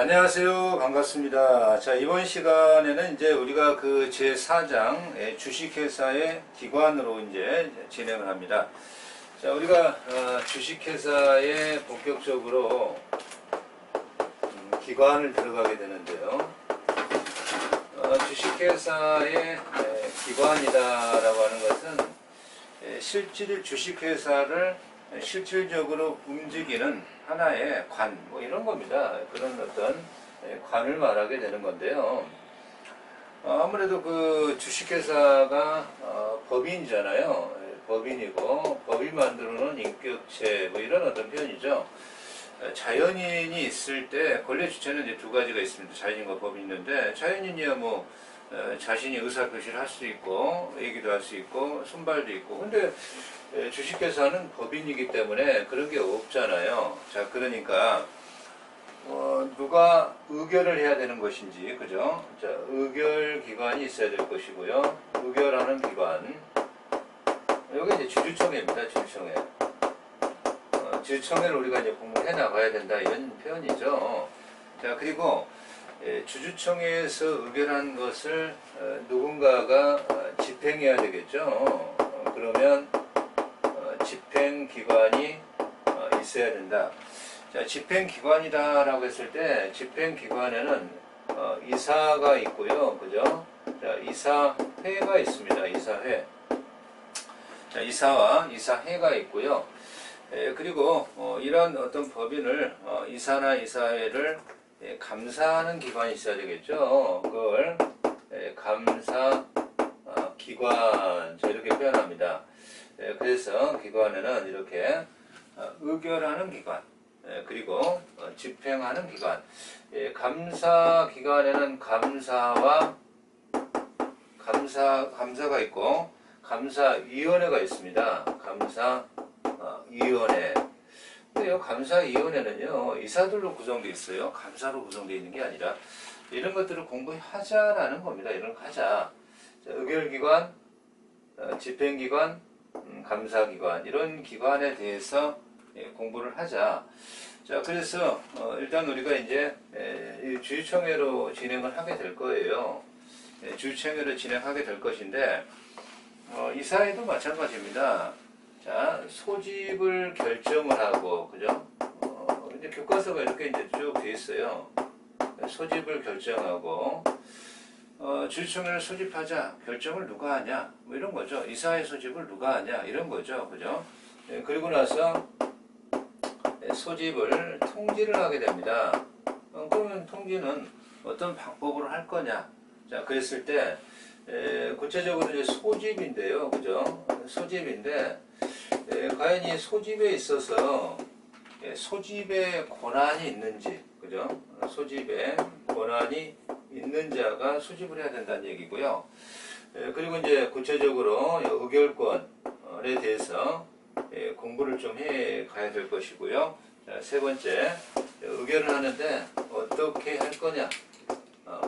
안녕하세요. 반갑습니다. 자, 이번 시간에는 이제 우리가 그 제4장 주식회사의 기관으로 이제 진행을 합니다. 자, 우리가 주식회사에 본격적으로 기관을 들어가게 되는데요. 주식회사의 기관이다라고 하는 것은 실질 주식회사를 실질적으로 움직이는 하나의 관, 뭐 이런 겁니다. 그런 어떤 관을 말하게 되는 건데요. 아무래도 그 주식회사가 법인이잖아요. 법인이고 법이 만들어 놓은 인격체 뭐 이런 어떤 표현이죠. 자연인이 있을 때 권리 주체는 이제 두 가지가 있습니다. 자연인과 법인이 있는데, 자연인이야 뭐 자신이 의사표시를 할 수 있고 얘기도 할 수 있고 손발도 있고, 근데 주식회사는 법인이기 때문에 그런 게 없잖아요. 자, 그러니까 누가 의결을 해야 되는 것인지, 그죠? 자, 의결기관이 있어야 될 것이고요. 의결하는 기관, 여기 이제 주주총회입니다. 주주총회. 주주총회를 우리가 이제 공부해 나가야 된다, 이런 표현이죠. 자, 그리고 주주총회에서 의결한 것을 누군가가 집행해야 되겠죠. 그러면 집행기관이 있어야 된다. 자, 집행기관이다라고 했을 때 집행기관에는 이사가 있고요, 그죠? 자, 이사회가 있습니다. 이사회. 자, 이사와 이사회가 있고요. 그리고 이런 어떤 법인을 이사나 이사회를 감사하는 기관이 있어야 되겠죠. 그걸 감사 기관, 이렇게 표현합니다. 그래서 기관에는 이렇게 의결하는 기관, 그리고 집행하는 기관. 감사 기관에는 감사가 있고 감사위원회가 있습니다. 감사위원회. 근데 이 감사위원회는요, 이사들로 구성되어 있어요. 감사로 구성되어 있는 게 아니라, 이런 것들을 공부하자라는 겁니다. 이런 거 하자. 자, 의결기관, 집행기관, 감사기관, 이런 기관에 대해서 공부를 하자. 자, 그래서 일단 우리가 이제 주주총회로 진행을 하게 될 거예요. 주주총회로 진행하게 될 것인데, 이사회도 마찬가지입니다. 자, 소집을 결정을 하고, 그죠? 이제 교과서가 이렇게 이제 쭉 돼 있어요. 소집을 결정하고, 주주총회를 소집하자. 결정을 누가 하냐? 뭐 이런 거죠. 이사회 소집을 누가 하냐? 이런 거죠. 그죠? 그리고 나서 소집을 통지를 하게 됩니다. 그러면 통지는 어떤 방법으로 할 거냐? 자, 그랬을 때, 구체적으로 이제 소집인데요. 그죠? 소집인데, 과연 이 소집에 있어서 소집의 권한이 있는지, 그죠? 소집에 권한이 있는 자가 소집을 해야 된다는 얘기고요. 그리고 이제 구체적으로 의결권에 대해서 공부를 좀 해 가야 될 것이고요. 자, 세 번째, 의결을 하는데 어떻게 할 거냐,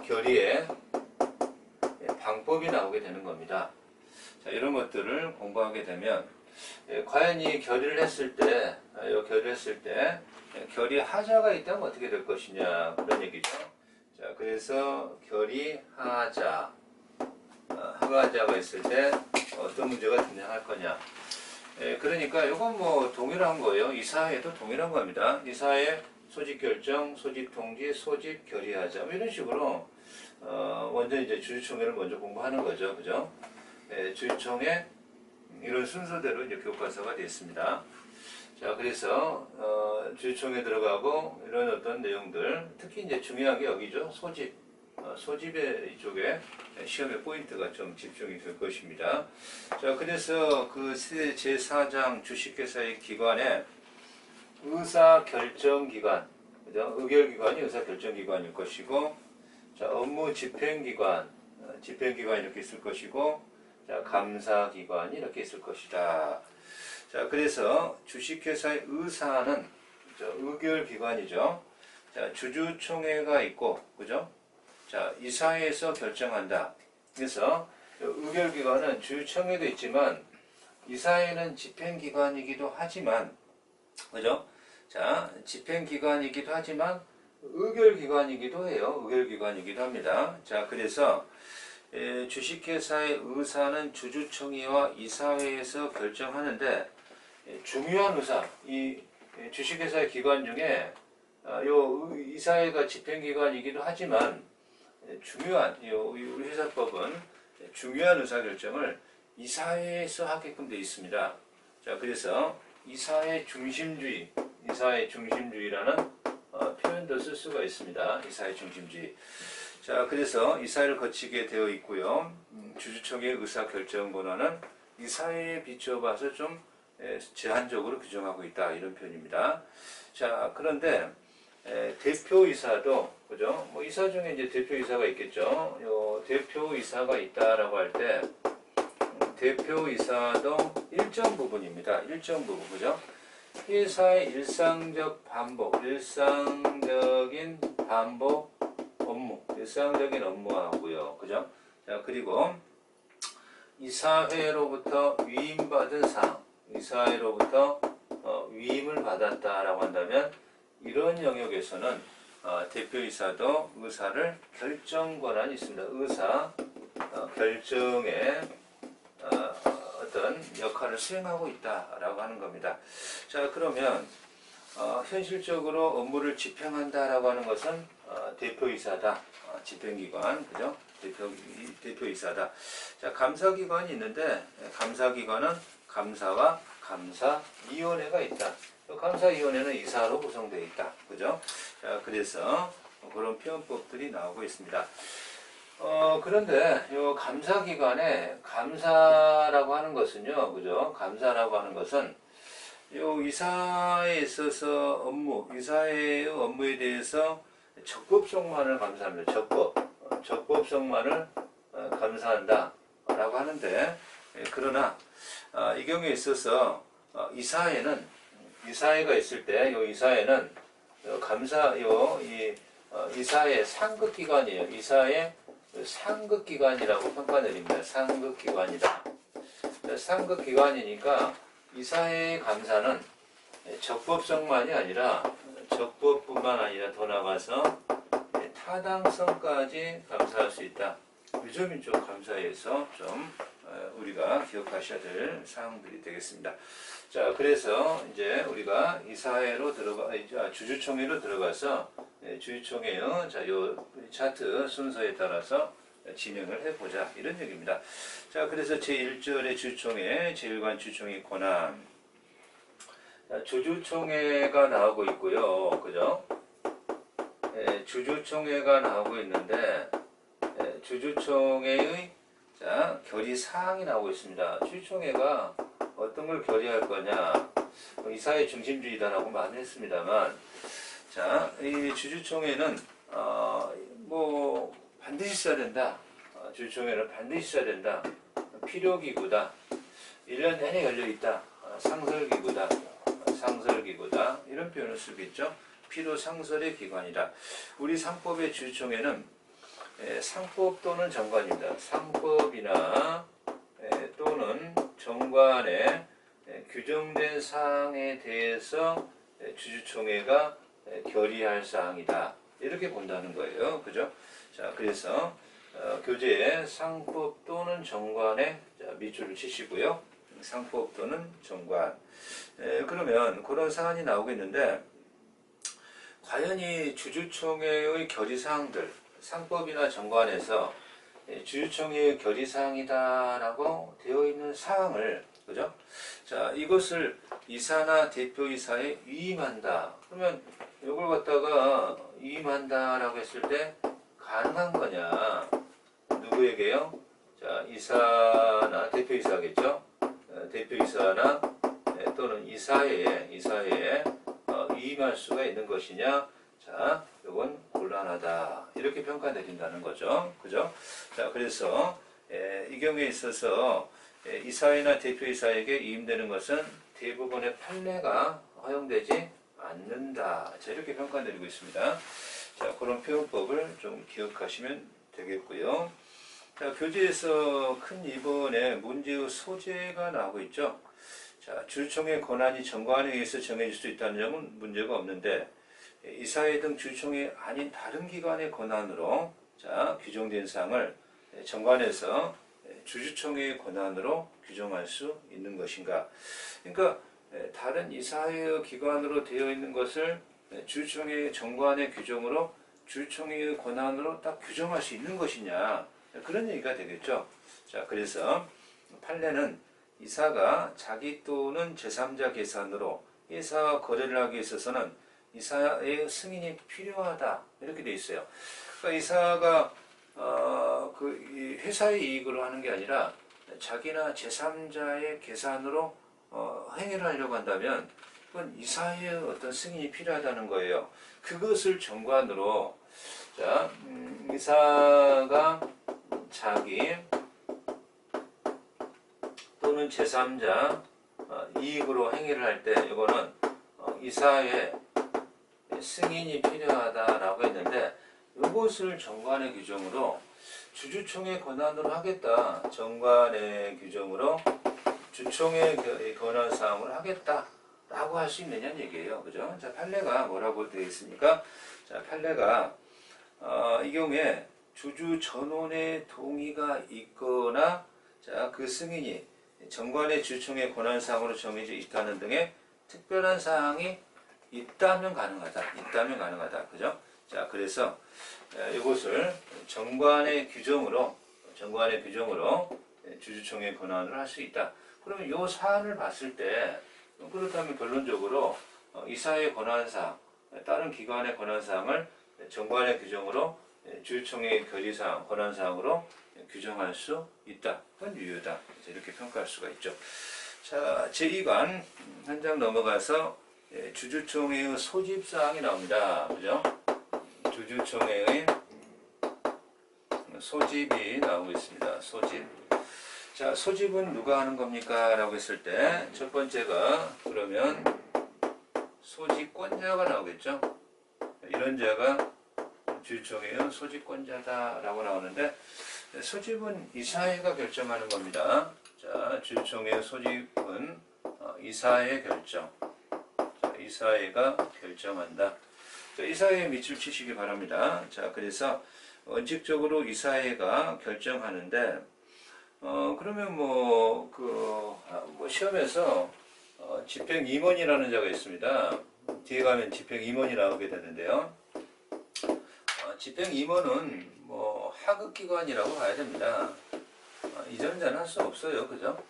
결의의 방법이 나오게 되는 겁니다. 자, 이런 것들을 공부하게 되면 과연 이 결의를 했을 때, 결의하자가 있다면 어떻게 될 것이냐, 그런 얘기죠. 자, 그래서 결의하자, 하자가 있을 때 어떤 문제가 등장할 거냐. 그러니까 이건 뭐 동일한 거예요. 이사회도 동일한 겁니다. 이사회 소집 결정, 소집 통지, 소집 결의하자, 뭐 이런 식으로 먼저 이제 주주총회를 먼저 공부하는 거죠, 그죠? 주주총회 이런 순서대로 이제 교과서가 되어 있습니다. 자, 그래서 주주총회 들어가고 이런 어떤 내용들, 특히 이제 중요한 게 여기죠. 소집의 이쪽에 시험의 포인트가 좀 집중이 될 것입니다. 자, 그래서 그 제4장 주식회사의 기관에 의사결정기관, 그죠? 의결기관이 의사결정기관일 것이고, 자, 업무 집행기관이 이렇게 있을 것이고, 자, 감사기관이 이렇게 있을 것이다. 자, 그래서 주식회사의 의사는 의결기관이죠. 자, 주주총회가 있고, 그죠? 자, 이사회에서 결정한다. 그래서 의결기관은 주주총회도 있지만 이사회는 집행기관이기도 하지만, 그죠? 자, 집행기관이기도 하지만 의결기관이기도 해요. 의결기관이기도 합니다. 자, 그래서 주식회사의 의사는 주주총회와 이사회에서 결정하는데 중요한 의사, 이 주식회사의 기관 중에 요 이사회가 집행기관이기도 하지만 중요한 우리 회사법은 중요한 의사결정을 이사회에서 하게끔 되어 있습니다. 자, 그래서 이사회 중심주의라는 표현도 쓸 수가 있습니다. 이사회 중심주의. 자, 그래서 이사회를 거치게 되어 있고요. 주주총회의 의사결정 권한은 이사회에 비춰봐서 좀 제한적으로 규정하고 있다, 이런 표현입니다. 자, 그런데 대표이사도, 그죠? 뭐 이사 중에 이제 대표이사가 있겠죠. 요 대표이사가 있다라고 할 때 대표이사도 일정 부분입니다. 일정 부분, 그죠? 회사의 일상적인 일상적인 업무하고요, 그죠? 자, 그리고 이사회로부터 위임받은 사항, 이사회로부터 위임을 받았다라고 한다면 이런 영역에서는 대표이사도 의사를 결정 권한이 있습니다. 의사 결정에 어떤 역할을 수행하고 있다라고 하는 겁니다. 자, 그러면 현실적으로 업무를 집행한다라고 하는 것은 대표이사다. 집행기관, 그죠? 대표이사다. 자, 감사기관이 있는데 감사기관은 감사와 감사위원회가 있다. 감사위원회는 이사로 구성되어 있다. 그죠? 자, 그래서 그런 표현법들이 나오고 있습니다. 그런데 요 감사기관에 감사라고 하는 것은요, 그죠? 감사라고 하는 것은 요 이사에 있어서 이사의 업무에 대해서 적법성만을 감사합니다. 적법성만을 감사한다 라고 하는데, 그러나 이 경우에 있어서 이사회가 있을 때 요 이사회는 이사의 상급기관이에요. 이사의 상급기관이라고 평가드립니다. 상급기관이다. 상급기관이니까 이사회의 감사는 적법성뿐만 아니라 더 나아가서 타당성까지 감사할 수 있다. 이 점이 좀 감사에서 좀 우리가 기억하셔야 될 사항들이 되겠습니다. 자, 그래서 이제 우리가 이사회로 주주총회로 들어가서 주주총회의 요 차트 순서에 따라서 진행을 해보자, 이런 얘기입니다. 자, 그래서 제1절의 주주총회, 제1관 주주총회 권한. 자, 주주총회가 나오고 있고요. 그죠? 주주총회가 나오고 있는데, 주주총회의 결의사항이 나오고 있습니다. 주주총회가 어떤 걸 결의할 거냐, 이사회 중심주의다라고 많이 했습니다만, 자, 이 주주총회는 반드시 써야 된다. 주주총회는 반드시 써야 된다. 필요기구다. 1년 내내 열려있다. 상설기구다. 이런 표현을 쓰겠죠. 필요상설의 기관이다. 우리 상법의 주주총회는 상법 또는 정관입니다. 상법이나 또는 정관에 규정된 사항에 대해서 주주총회가 결의할 사항이다. 이렇게 본다는 거예요. 그죠? 자, 그래서 교재에 상법 또는 정관에 밑줄을 치시고요. 상법 또는 정관. 그러면 그런 사안이 나오고 있는데, 과연 이 주주총회의 결의사항들, 상법이나 정관에서 주주총회의 결의사항이다라고 되어 있는 사항을, 그죠? 자, 이것을 이사나 대표이사에 위임한다. 그러면 이걸 갖다가 위임한다라고 했을 때 가능한 거냐? 누구에게요? 자, 이사나 대표이사겠죠? 대표이사나 또는 이사회에 위임할 수가 있는 것이냐? 자, 이건 곤란하다. 이렇게 평가내린다는 거죠. 그죠? 자, 그래서 이 경우에 있어서 이사회나 대표이사에게 위임되는 것은 대부분의 판례가 허용되지 않는다. 자, 이렇게 평가내리고 있습니다. 자, 그런 표현법을 좀 기억하시면 되겠고요. 자, 교재에서 큰 2번에 문제의 소재가 나오고 있죠. 자, 주주총회 권한이 정관에 의해서 정해질 수 있다는 점은 문제가 없는데, 이사회 등 주총이 아닌 다른 기관의 권한으로 규정된 사항을 정관에서 주주총회의 권한으로 규정할 수 있는 것인가. 그러니까 다른 이사회의 기관으로 되어 있는 것을 주주총회의 정관의 규정으로 주주총회의 권한으로 딱 규정할 수 있는 것이냐, 그런 얘기가 되겠죠. 자, 그래서 판례는 이사가 자기 또는 제3자 계산으로 회사와 거래를 하기 위해 있어서는 이사의 승인이 필요하다, 이렇게 돼 있어요. 그러니까 이사가 이 회사의 이익으로 하는 게 아니라 자기나 제3자의 계산으로 행위를 하려고 한다면 그건 이사의 어떤 승인이 필요하다는 거예요. 그것을 정관으로 이사가 자기 또는 제3자 이익으로 행위를 할 때 이거는 이사의 승인이 필요하다라고 했는데, 이것을 정관의 규정으로 주주총회 권한으로 하겠다, 정관의 규정으로 주총회 권한 사항으로 하겠다라고 할 수 있느냐는 얘기예요. 그죠? 자, 판례가 뭐라고 되어 있습니까? 자, 판례가 이 경우에 주주 전원의 동의가 있거나 그 승인이 정관의 주총회 권한 사항으로 정해져 있다는 등의 특별한 사항이 있다면 가능하다. 그죠? 자, 그래서 이것을 정관의 규정으로 주주총회 권한을 할 수 있다. 그러면 이 사안을 봤을 때, 그렇다면 결론적으로 이사의 권한사항, 다른 기관의 권한사항을 정관의 규정으로 주주총회 결의사항, 권한사항으로 규정할 수 있다. 그건 유효다. 이렇게 평가할 수가 있죠. 자, 제2관 한 장 넘어가서 주주총회의 소집사항이 나옵니다. 그죠? 주주총회의 소집이 나오고 있습니다. 소집. 자, 소집은 누가 하는 겁니까? 라고 했을 때, 첫 번째가, 그러면, 소집권자가 나오겠죠? 이런 자가 주주총회의 소집권자다라고 나오는데, 소집은 이사회가 결정하는 겁니다. 자, 주주총회의 소집은 이사회 결정. 자, 이사회가 결정한다. 자, 이사회에 밑줄 치시기 바랍니다. 자, 그래서 원칙적으로 이사회가 결정하는데, 그러면 시험에서 집행임원이라는 자가 있습니다. 뒤에 가면 집행임원이 나오게 되는데요. 집행임원은 하급기관이라고 봐야 됩니다. 이전 자는 할 수 없어요. 그죠?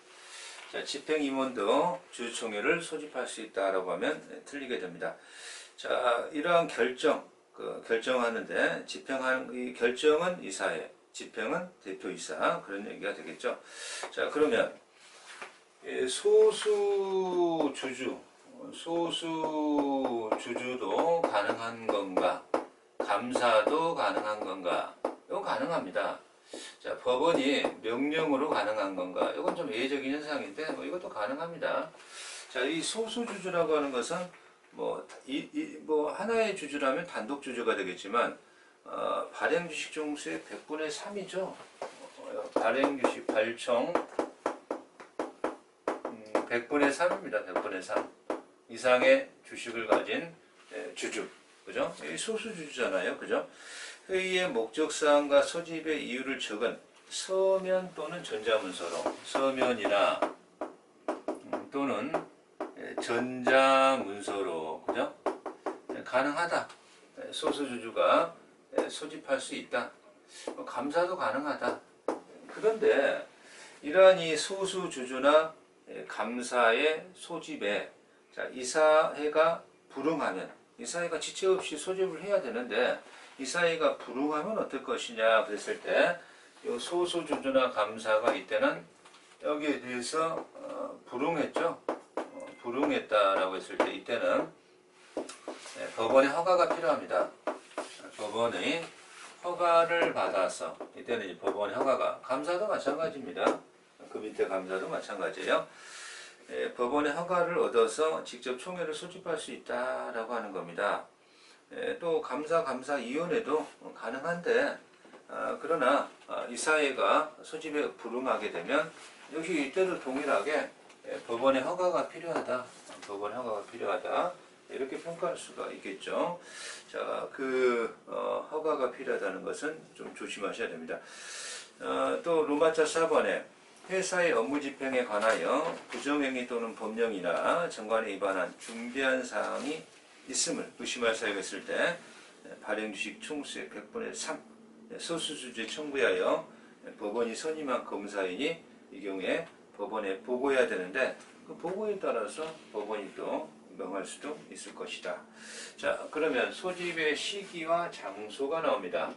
자, 집행임원도 주주총회를 소집할 수 있다라고 하면 틀리게 됩니다. 자, 이러한 결정하는데, 이 결정은 이사회, 집행은 대표이사, 그런 얘기가 되겠죠. 자, 그러면 소수 주주도 가능한 건가? 감사도 가능한 건가? 이건 가능합니다. 자, 법원이 명령으로 가능한 건가? 이건 좀 예외적인 현상인데, 이것도 가능합니다. 자, 이 소수주주라고 하는 것은 하나의 주주라면 단독 주주가 되겠지만, 발행주식 종수의 100분의 3이죠. 발행주식 발총 100분의 3입니다. 100분의 3 이상의 주식을 가진 주주, 그죠? 이 소수주주잖아요. 그죠? 회의의 목적사항과 소집의 이유를 적은 서면 또는 전자문서로, 서면이나 또는 전자문서로, 그죠? 가능하다. 소수주주가 소집할 수 있다. 감사도 가능하다. 그런데 이러한 이 소수주주나 감사의 소집에 이사회가 불응하면, 이사회가 지체 없이 소집을 해야 되는데 이사회가 불응하면 어떨 것이냐 그랬을 때, 이 소수주주나 감사가 이때는 여기에 대해서 불응했죠. 불응했다라고 했을 때 이때는 법원의 허가가 필요합니다. 법원의 허가를 받아서, 이때는 이제 법원의 허가가, 감사도 마찬가지입니다. 그 밑에 감사도 마찬가지예요. 법원의 허가를 얻어서 직접 총회를 소집할 수 있다라고 하는 겁니다. 또 감사위원회도 가능한데, 그러나 이사회가 소집에 불응하게 되면 역시 이때도 동일하게 법원의 허가가 필요하다. 법원의 허가가 필요하다. 이렇게 평가할 수가 있겠죠. 자, 허가가 필요하다는 것은 좀 조심하셔야 됩니다. 또 로마자 4번에 회사의 업무 집행에 관하여 부정행위 또는 법령이나 정관에 위반한 중대한 사항이 있음을 의심할 사유가 있을 때 발행주식 총수의 100분의 3 소수주제 청구하여 법원이 선임한 검사인이 이 경우에 법원에 보고해야 되는데 그 보고에 따라서 법원이 또 명할 수도 있을 것이다. 자, 그러면 소집의 시기와 장소가 나옵니다.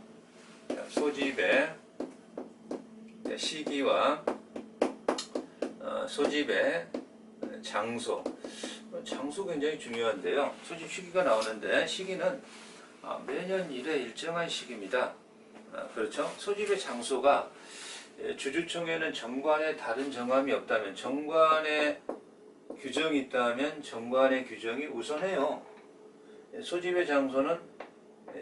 자, 소집의 시기와 소집의 장소. 장소 굉장히 중요한데요. 소집 시기가 나오는데 시기는 매년 1회 일정한 시기입니다. 그렇죠? 소집의 장소가 주주총회는 정관에 다른 정함이 없다면 정관에 규정이 있다면 정관의 규정이 우선해요. 소집의 장소는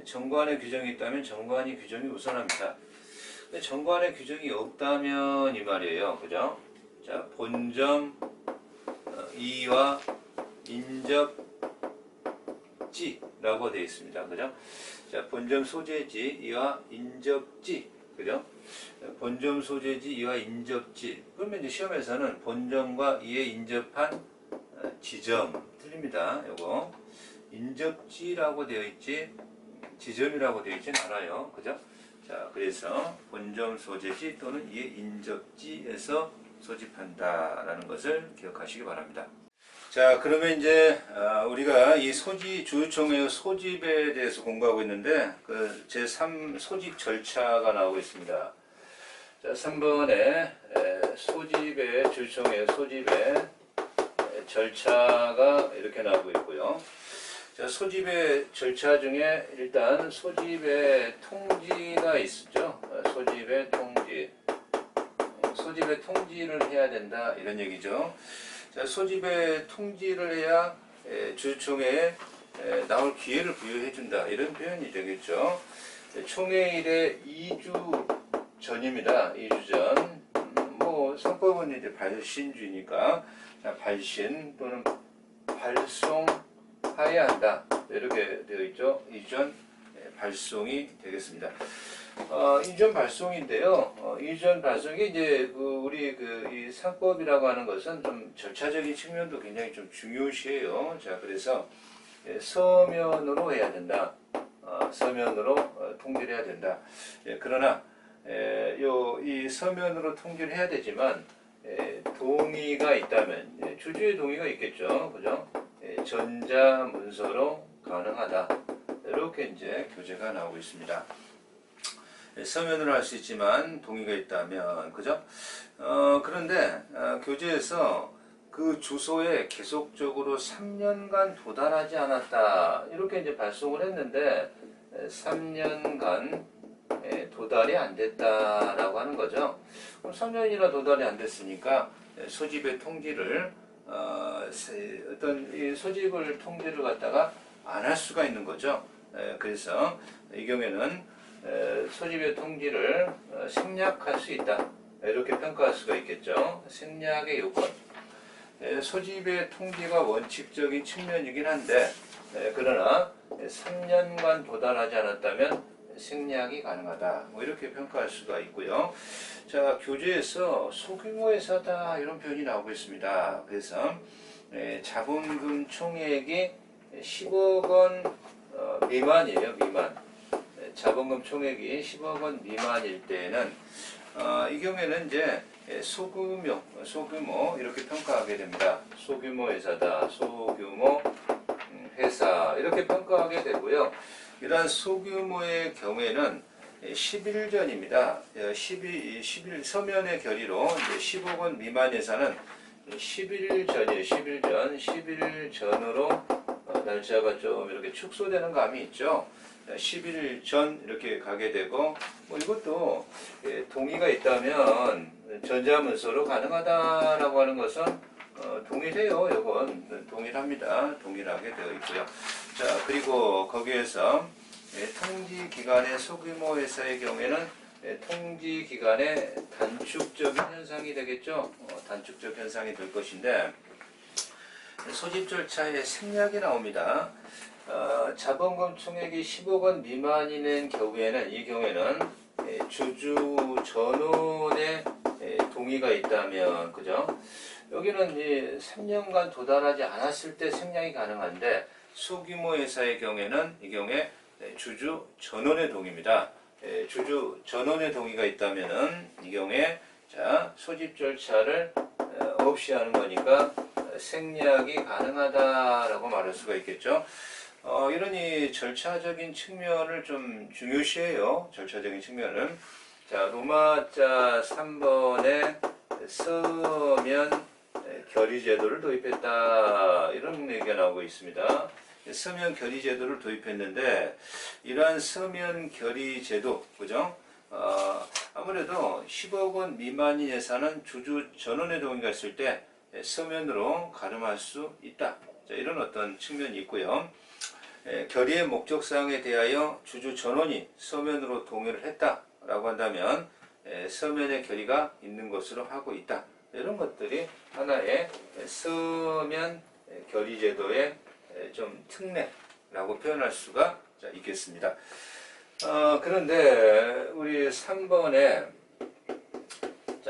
정관의 규정이 있다면 정관이 규정이 우선합니다. 정관의 규정이 없다면 이 말이에요. 그죠? 자, 본점 이와 인접지라고 되어 있습니다. 그죠? 자, 본점 소재지 이와 인접지. 그죠? 본점 소재지 이와 인접지. 그러면 이제 시험에서는 본점과 이에 인접한 지점 틀립니다. 요거 인접지라고 되어 있지 지점이라고 되어 있진 않아요. 그죠? 자, 그래서 본점 소재지 또는 이에 인접지에서 소집한다라는 것을 기억하시기 바랍니다. 자, 그러면 이제 우리가 이 주주총회 소집에 대해서 공부하고 있는데 그 제3 소집 절차가 나오고 있습니다. 자, 3번에 주주총회 소집의 절차가 이렇게 나오고 있고요. 자, 소집의 절차 중에 일단 소집의 통지가 있죠. 소집의 통지. 소집의 통지를 해야 된다 이런 얘기죠. 자, 소집의 통지를 해야 주주총회에 나올 기회를 부여해 준다 이런 표현이 되겠죠. 총회일에 2주 전입니다. 2주 전. 뭐 상법은 이제 발신주의니까 발신 또는 발송하여야 한다 이렇게 되어 있죠. 2주 전 발송이 되겠습니다. 이전 발송인데요. 이전 발송이 이제 우리 이 상법이라고 하는 것은 좀 절차적인 측면도 굉장히 좀 중요시해요. 자, 그래서 서면으로 해야 된다. 서면으로 통지를 해야 된다. 그러나 이 서면으로 통지를 해야 되지만 동의가 있다면 주주의 동의가 있겠죠. 그죠? 전자문서로 가능하다. 이렇게 이제 교재가 나오고 있습니다. 서면으로 할 수 있지만 동의가 있다면 그죠? 그런데 교재에서 그 주소에 계속적으로 3년간 도달하지 않았다 이렇게 이제 발송을 했는데 3년간 도달이 안 됐다라고 하는 거죠. 그럼 3년이나 도달이 안 됐으니까 소집의 통지를 어떤 이 소집을 통지를 갖다가 안 할 수가 있는 거죠. 그래서 이 경우에는 소집의 통지를 생략할 수 있다 이렇게 평가할 수가 있겠죠. 생략의 요건. 소집의 통지가 원칙적인 측면이긴 한데 그러나 3년간 도달하지 않았다면 생략이 가능하다 뭐 이렇게 평가할 수가 있고요. 자, 교재에서 소규모 회사다 이런 표현이 나오고 있습니다. 그래서 자본금 총액이 10억 원 미만이에요. 미만. 자본금 총액이 10억 원 미만일 때에는 이 경우에는 이제 소규모 이렇게 평가하게 됩니다. 소규모 회사다, 소규모 회사 이렇게 평가하게 되고요. 이러한 소규모의 경우에는 10일 전입니다. 10일 서면의 결의로 이제 10억 원 미만 회사는 10일 전이에요. 10일 전, 10일 전으로 날짜가 좀 이렇게 축소되는 감이 있죠. 10일 전 이렇게 가게 되고 뭐 이것도 동의가 있다면 전자문서로 가능하다라고 하는 것은 동일해요. 이건 동일합니다. 동일하게 되어 있고요. 자, 그리고 거기에서 통지 기간의 소규모 회사의 경우에는 통지 기간의 단축적 현상이 되겠죠. 단축적 현상이 될 것인데 소집 절차에 생략이 나옵니다. 자본금 총액이 10억 원 미만인 경우에는 주주 전원의 동의가 있다면, 그죠? 여기는 3년간 도달하지 않았을 때 생략이 가능한데, 소규모 회사의 경우에는 이 경우에 주주 전원의 동의입니다. 주주 전원의 동의가 있다면은 이 경우에 소집 절차를 없이 하는 거니까 생략이 가능하다라고 말할 수가 있겠죠. 이러니 절차적인 측면을 좀 중요시해요. 절차적인 측면을. 자, 로마자 3번에 서면 결의 제도를 도입했다. 이런 얘기가 나오고 있습니다. 서면 결의 제도를 도입했는데, 이러한 서면 결의 제도, 그죠? 아무래도 10억 원 미만인 예산은 주주 전원의 동의가 있을 때 서면으로 가름할 수 있다. 자, 이런 어떤 측면이 있고요. 결의의 목적사항에 대하여 주주 전원이 서면으로 동의를 했다라고 한다면 서면의 결의가 있는 것으로 하고 있다. 이런 것들이 하나의 서면 결의 제도의 좀 특례라고 표현할 수가 있겠습니다. 그런데 우리 3번에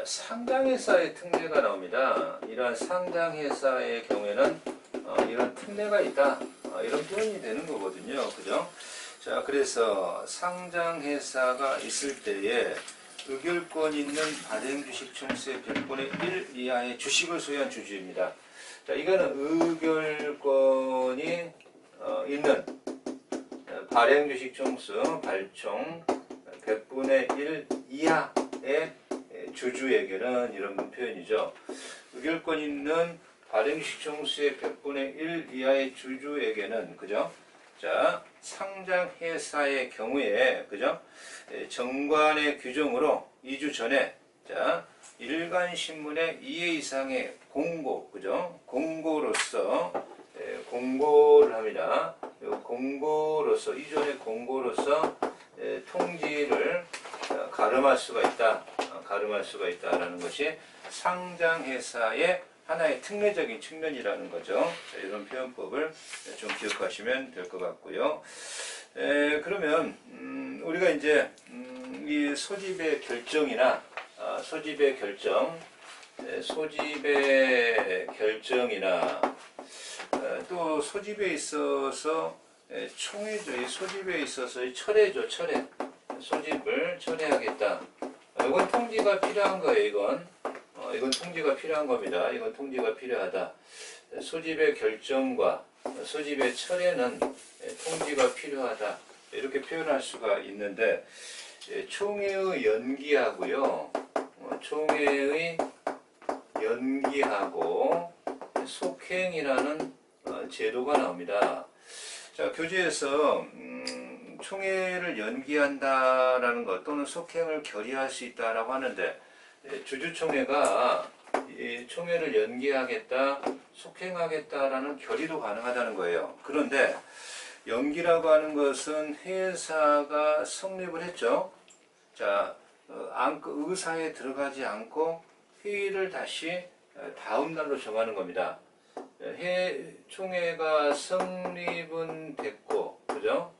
상장회사의 특례가 나옵니다. 이러한 상장회사의 경우에는 이런 특례가 있다. 이런 표현이 되는 거거든요. 그죠? 자, 그래서 상장회사가 있을 때에 의결권 있는 발행주식 총수의 100분의 1 이하의 주식을 소유한 주주입니다. 자, 이거는 의결권이 있는 발행주식 총수, 발총 100분의 1 이하의 주주에게는 이런 표현이죠. 의결권 있는 발행주식 총수의 100분의 1 이하의 주주에게는, 그죠? 자, 상장회사의 경우에, 그죠? 정관의 규정으로 2주 전에, 자, 일간신문에 2회 이상의 공고, 그죠? 공고로서, 공고를 합니다. 공고로서, 이전의 공고로서 통지를 가름할 수가 있다. 가름할 수가 있다라는 것이 상장회사의 하나의 특례적인 측면이라는 거죠. 자, 이런 표현법을 좀 기억하시면 될 것 같고요. 그러면 우리가 이제 이 소집의 결정이나 소집의 결정이나 또 소집에 있어서 총회죠. 이 소집에 있어서 이 철회죠. 철회. 소집을 철회하겠다. 이건 통지가 필요한 거예요. 이건 통지가 필요한 겁니다. 이건 통지가 필요하다. 소집의 결정과 소집의 철회는 통지가 필요하다. 이렇게 표현할 수가 있는데, 총회의 연기하고요. 총회의 연기하고 속행이라는 제도가 나옵니다. 자, 교재에서 총회를 연기한다라는 것 또는 속행을 결의할 수 있다라고 하는데, 주주총회가 이 총회를 연기하겠다, 속행하겠다라는 결의도 가능하다는 거예요. 그런데 연기라고 하는 것은 회사가 성립을 했죠. 자, 의사에 들어가지 않고 회의를 다시 다음 날로 정하는 겁니다. 총회가 성립은 됐고, 그죠?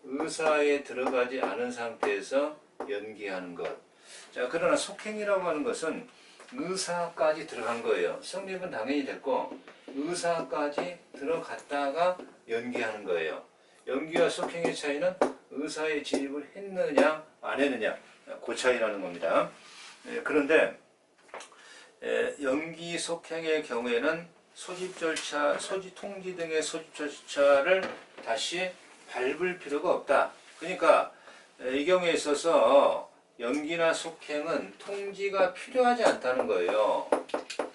의사에 들어가지 않은 상태에서 연기하는 것. 자, 그러나 속행이라고 하는 것은 의사까지 들어간 거예요. 성립은 당연히 됐고 의사까지 들어갔다가 연기하는 거예요. 연기와 속행의 차이는 의사의 진입을 했느냐 안 했느냐, 그 차이라는 겁니다. 그런데 연기 속행의 경우에는 소집 절차, 소집 통지 등의 소집 절차를 다시 밟을 필요가 없다. 그러니까 이 경우에 있어서 연기나 속행은 통지가 필요하지 않다는 거예요.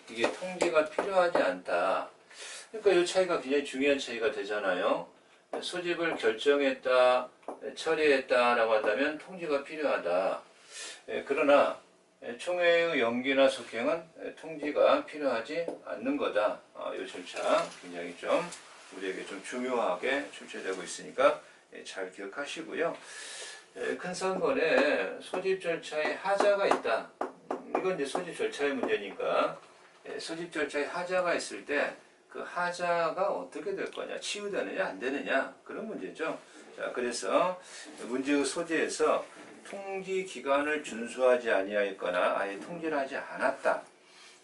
이게 통지가 필요하지 않다. 그러니까 이 차이가 굉장히 중요한 차이가 되잖아요. 소집을 결정했다, 처리했다라고 한다면 통지가 필요하다. 그러나 총회의 연기나 속행은 통지가 필요하지 않는 거다. 이 절차 굉장히 좀 우리에게 좀 중요하게 출제되고 있으니까 잘 기억하시고요. 큰 선번에 소집 절차에 하자가 있다. 이건 이제 소집 절차의 문제니까 소집 절차에 하자가 있을 때 그 하자가 어떻게 될 거냐, 치유되느냐 안 되느냐, 그런 문제죠. 자, 그래서 문제의 소재에서 통지 기간을 준수하지 아니하였거나 아예 통지를 하지 않았다,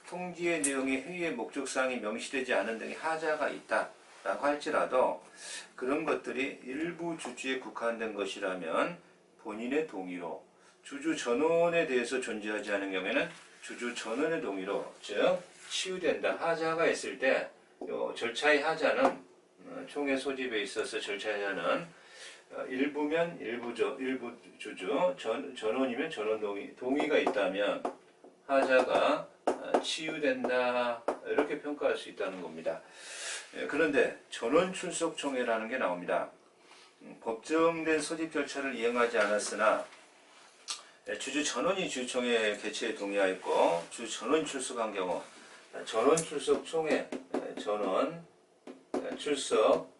통지의 내용이 회의의 목적사항이 명시되지 않은 등의 하자가 있다 라고 할지라도 그런 것들이 일부 주주에 국한된 것이라면 본인의 동의로, 주주 전원에 대해서 존재하지 않은 경우에는 주주 전원의 동의로, 즉 치유된다, 하자가 있을 때 요 절차의 하자는 총회 소집에 있어서 절차의 하자는 일부면 일부 주주, 전원이면 전원 동의가 있다면 하자가 치유된다, 이렇게 평가할 수 있다는 겁니다. 그런데 전원 출석 총회라는 게 나옵니다. 법정된 소집 절차를 이행하지 않았으나 주주 전원이 주주총회 개최에 동의하였고 주주 전원 출석한 경우 전원 출석 총회, 전원 출석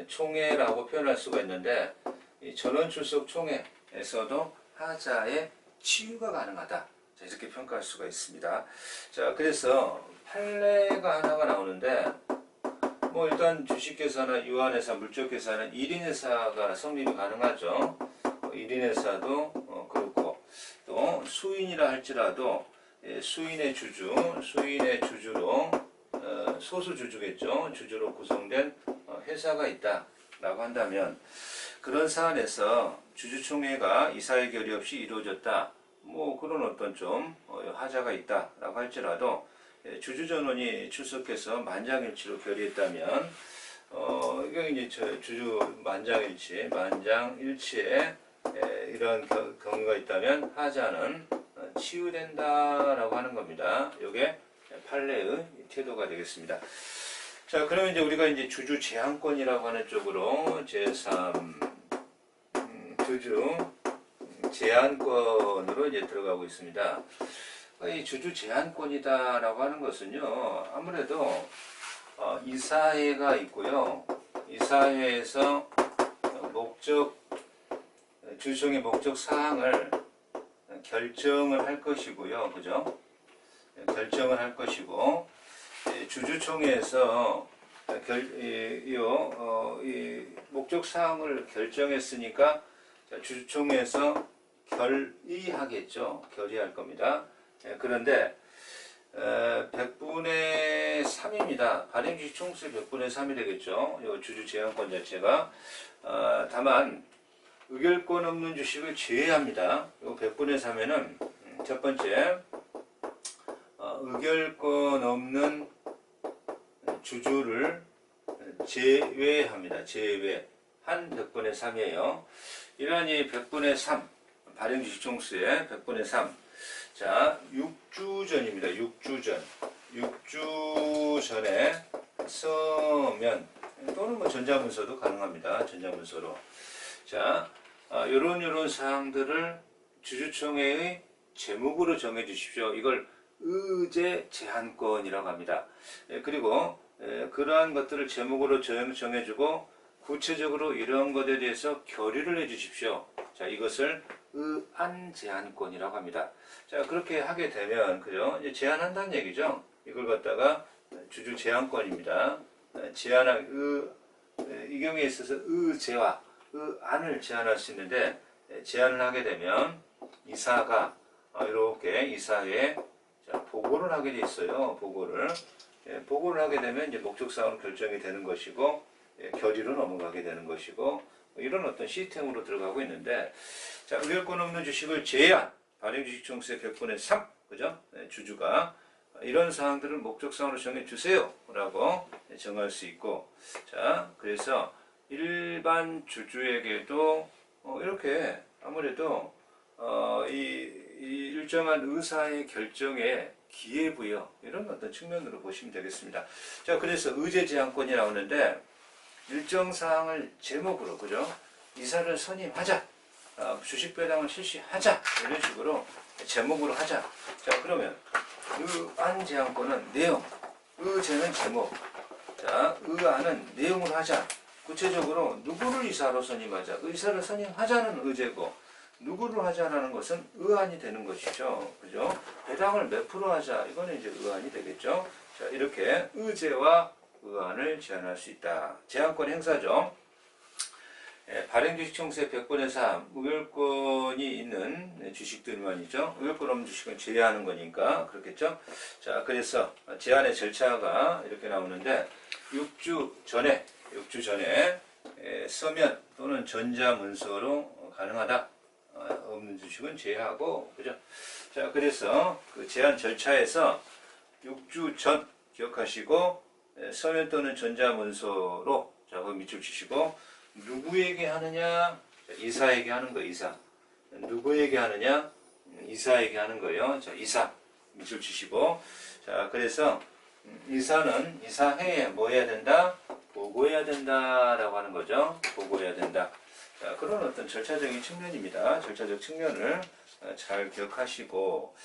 총회라고 표현할 수가 있는데, 이 전원 출석 총회에서도 하자의 치유가 가능하다, 자, 이렇게 평가할 수가 있습니다. 자, 그래서 판례가 하나가 나오는데, 뭐 일단 주식회사나 유한회사, 물적회사는 1인회사가 성립이 가능하죠. 1인회사도 그렇고, 또 수인이라 할지라도 수인의 주주로 소수주주겠죠. 주주로 구성된 회사가 있다라고 한다면, 그런 사안에서 주주총회가 이사의 결의 없이 이루어졌다, 뭐 그런 어떤 좀 하자가 있다라고 할지라도 주주전원이 출석해서 만장일치로 결의했다면 이게 이제 주주 만장일치에 이런 경우가 있다면 하자는 치유된다라고 하는 겁니다. 이게 판례의 태도가 되겠습니다. 자, 그러면 이제 우리가 이제 주주 제한권이라고 하는 쪽으로 제3 주주 제한권으로 이제 들어가고 있습니다. 이 주주 제한권이다라고 하는 것은요, 아무래도 이사회가 있고요. 이사회에서 주주총회 목적 사항을 결정을 할 것이고요, 그죠? 결정을 할 것이고, 주주총회에서 이 목적 사항을 결정했으니까 주주총회에서 결의하겠죠. 결의할 겁니다. 그런데 100분의 3입니다. 발행주식 총수의 100분의 3이 되겠죠. 이 주주 제한권 자체가. 다만 의결권 없는 주식을 제외합니다. 이 100분의 3에는 첫 번째, 의결권 없는 주주를 제외합니다. 제외한 100분의 3이에요. 이러한 이 100분의 3, 발행주식 총수의 100분의 3. 자, 6주 전입니다. 6주 전. 6주 전에 서면, 또는 뭐 전자문서도 가능합니다. 전자문서로. 자, 요런 사항들을 주주총회의 제목으로 정해 주십시오. 이걸 의제 제한권이라고 합니다. 그리고 그러한 것들을 제목으로 정해주고 구체적으로 이런 것에 대해서 결의를 해 주십시오. 자, 이것을 의안 제한권이라고 합니다. 자, 그렇게 하게 되면, 그죠? 이제 제한한다는 얘기죠. 이걸 갖다가 주주 제한권입니다. 이 경우에 있어서 의제와 의안을 제한할 수 있는데, 제한을 하게 되면 이사가 이렇게 이사회에 보고를 하게 돼 있어요. 보고를 하게 되면 이제 목적사항으로 결정이 되는 것이고, 결의로 넘어가게 되는 것이고, 이런 어떤 시스템으로 들어가고 있는데, 자, 의결권 없는 주식을 제외한 발행주식 총수의 100분의 3, 그죠? 주주가 이런 사항들을 목적사항으로 정해 주세요 라고 정할 수 있고, 자, 그래서 일반 주주에게도 이렇게 아무래도 이 일정한 의사의 결정에 기회부여, 이런 어떤 측면으로 보시면 되겠습니다. 자, 그래서 의제 제한권이 나오는데, 일정 사항을 제목으로, 그죠? 이사를 선임하자, 주식 배당을 실시하자, 이런 식으로 제목으로 하자. 자, 그러면 의안 제한권은 내용, 의제는 제목, 자, 의안은 내용으로 하자. 구체적으로 누구를 이사로 선임하자, 의사를 선임하자는 의제고, 누구를 하자라는 것은 의안이 되는 것이죠. 그죠? 배당을 몇 프로 하자, 이거는 이제 의안이 되겠죠. 자, 이렇게 의제와 의안을 제한할 수 있다. 제한권 행사죠. 발행주식 총수의 100분의 3 의결권이 있는 주식들만이죠. 의결권 없는 주식은 제외하는 거니까 그렇겠죠. 자, 그래서 제한의 절차가 이렇게 나오는데 6주 전에 서면 또는 전자문서로 가능하다. 없는 주식은 제외하고, 그죠? 자, 그래서 그 제한 절차에서 6주 전 기억하시고 서면 또는 전자문서로 자, 그 밑줄 치시고 누구에게 하느냐? 자, 이사에게 하는 거 이사. 누구에게 하느냐? 이사에게 하는 거예요. 자, 이사 밑줄 치시고 자, 그래서 이사는 이사회에 뭐 해야 된다? 보고해야 된다라고 하는 거죠. 보고해야 된다. 자, 그런 어떤 절차적인 측면입니다. 절차적 측면을 잘 기억하시고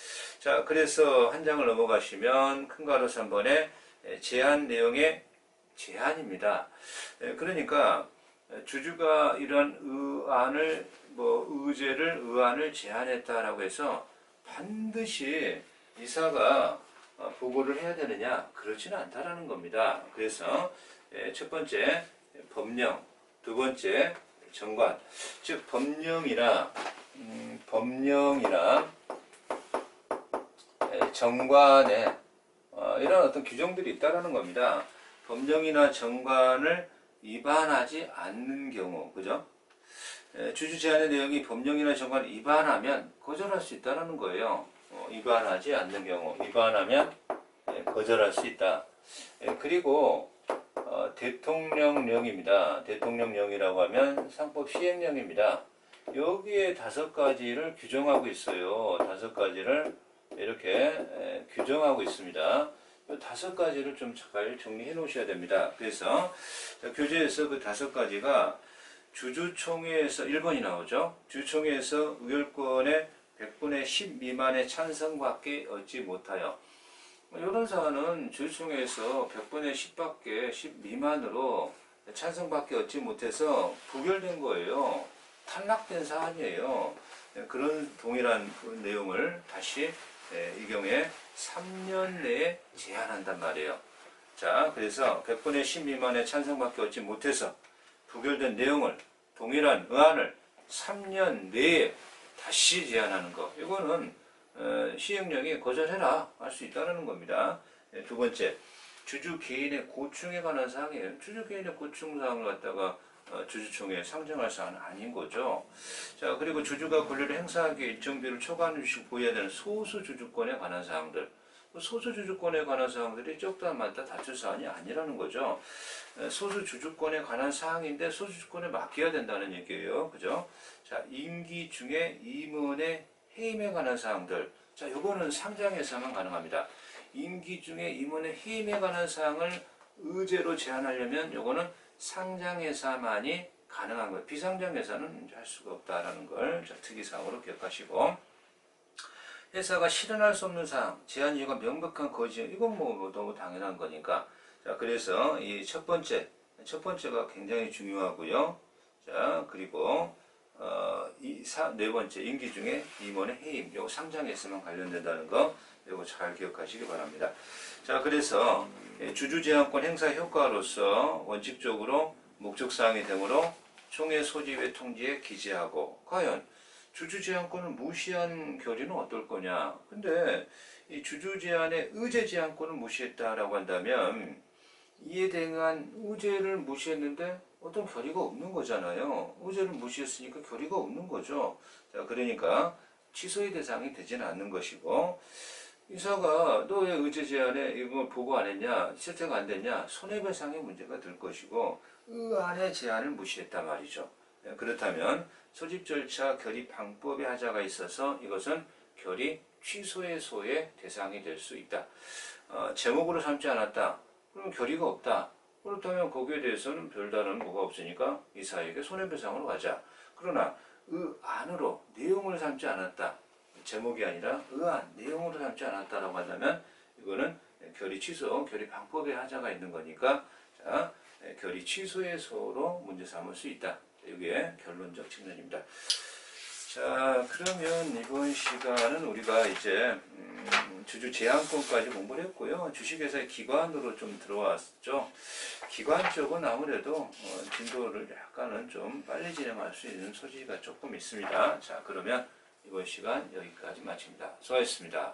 자, 그래서 한 장을 넘어가시면 큰 가로 3번에 제한 내용의 제한입니다. 그러니까 주주가 이런 의안을 의안을 제안했다라고 해서 반드시 이사가 보고를 해야 되느냐? 그렇지는 않다라는 겁니다. 그래서 첫 번째 법령, 두 번째 정관, 즉 법령이나 정관에 이런 어떤 규정들이 있다라는 겁니다. 법령이나 정관을 위반하지 않는 경우, 그죠? 주주 제한의 내용이 법령이나 정관을 위반하면 거절할 수 있다는 거예요. 위반하지 않는 경우, 위반하면 거절할 수 있다. 그리고 대통령령입니다. 대통령령이라고 하면 상법 시행령입니다. 여기에 5가지를 규정하고 있어요. 5가지를 이렇게 규정하고 있습니다. 5가지를 좀 잘 정리해 놓으셔야 됩니다. 그래서 교재에서 그 5가지가 주주총회에서 1번이 나오죠. 주주총회에서 의결권의 100분의 10 미만의 찬성밖에 얻지 못하여 이런 사안은 주주총회에서 100분의 10밖에 10 미만으로 찬성밖에 얻지 못해서 부결된 거예요. 탈락된 사안이에요. 그런 동일한 그 내용을 다시 이 경우에 3년 내에 제한한단 말이에요. 자, 그래서 100분의 10 미만의 찬성밖에 얻지 못해서 부결된 내용을 동일한 의안을 3년 내에 다시 제한하는 거. 이거는 시행령이 거절해라 할 수 있다는 겁니다. 두 번째, 주주 개인의 고충에 관한 사항이에요. 주주 개인의 고충 사항을 갖다가 주주총회에 상정할 사안은 아닌 거죠. 자, 그리고 주주가 권리를 행사하기 위해 일정 비율을 초과하는 주식 보유해야 되는 소수 주주권에 관한 사항들. 소수 주주권에 관한 사항들이 적다 많다 다툴 사안이 아니라는 거죠. 소수 주주권에 관한 사항인데 소수 주주권에 맡겨야 된다는 얘기예요. 그죠? 자, 임기 중에 임원의 해임에 관한 사항들. 자, 요거는 상장에서만 가능합니다. 임기 중에 임원의 해임에 관한 사항을 의제로 제한하려면 요거는 상장회사만이 가능한 거예요. 비상장회사는 할 수가 없다라는 걸 특이사항으로 기억하시고 회사가 실현할 수 없는 사항, 제한 이유가 명백한 거짓, 이건 뭐 너무 당연한 거니까. 자, 그래서 이 첫 번째가 굉장히 중요하고요. 자, 그리고 네 번째 임기 중에 임원의 해임, 요거 상장에서만 관련된다는 거, 요거 잘 기억하시기 바랍니다. 자, 그래서 주주 제한권 행사 효과로서 원칙적으로 목적사항이 되므로 총회 소집의 통지에 기재하고 과연 주주 제한권을 무시한 결의는 어떨 거냐. 근데 이 주주 제한의 의제 제한권을 무시했다라고 한다면 이에 대응한 의제를 무시했는데 어떤 결의가 없는 거잖아요. 의제를 무시했으니까 결의가 없는 거죠. 자, 그러니까 취소의 대상이 되지는 않는 것이고 이사가 너 왜 의제 제한에 이거 보고 안 했냐, 채택 안 됐냐, 손해배상의 문제가 될 것이고 의안의 제한을 무시했단 말이죠. 그렇다면 소집 절차 결의 방법의 하자가 있어서 이것은 결의 취소의 소의 대상이 될 수 있다. 제목으로 삼지 않았다. 그럼 결의가 없다. 그렇다면 거기에 대해서는 별다른 뭐가 없으니까 이사에게 손해배상으로 가자. 그러나 의안으로 내용을 삼지 않았다. 제목이 아니라 의안, 내용으로 삼지 않았다라고 한다면 이거는 결의 취소, 결의 방법의 하자가 있는 거니까 자, 결의 취소의 소로 문제 삼을 수 있다. 이게 결론적 측면입니다. 자, 그러면 이번 시간은 우리가 이제 주주 제한권까지 공부를 했고요. 주식회사의 기관으로 좀 들어왔죠. 기관 쪽은 아무래도 진도를 약간은 좀 빨리 진행할 수 있는 소지가 조금 있습니다. 자, 그러면 이번 시간 여기까지 마칩니다. 수고하셨습니다.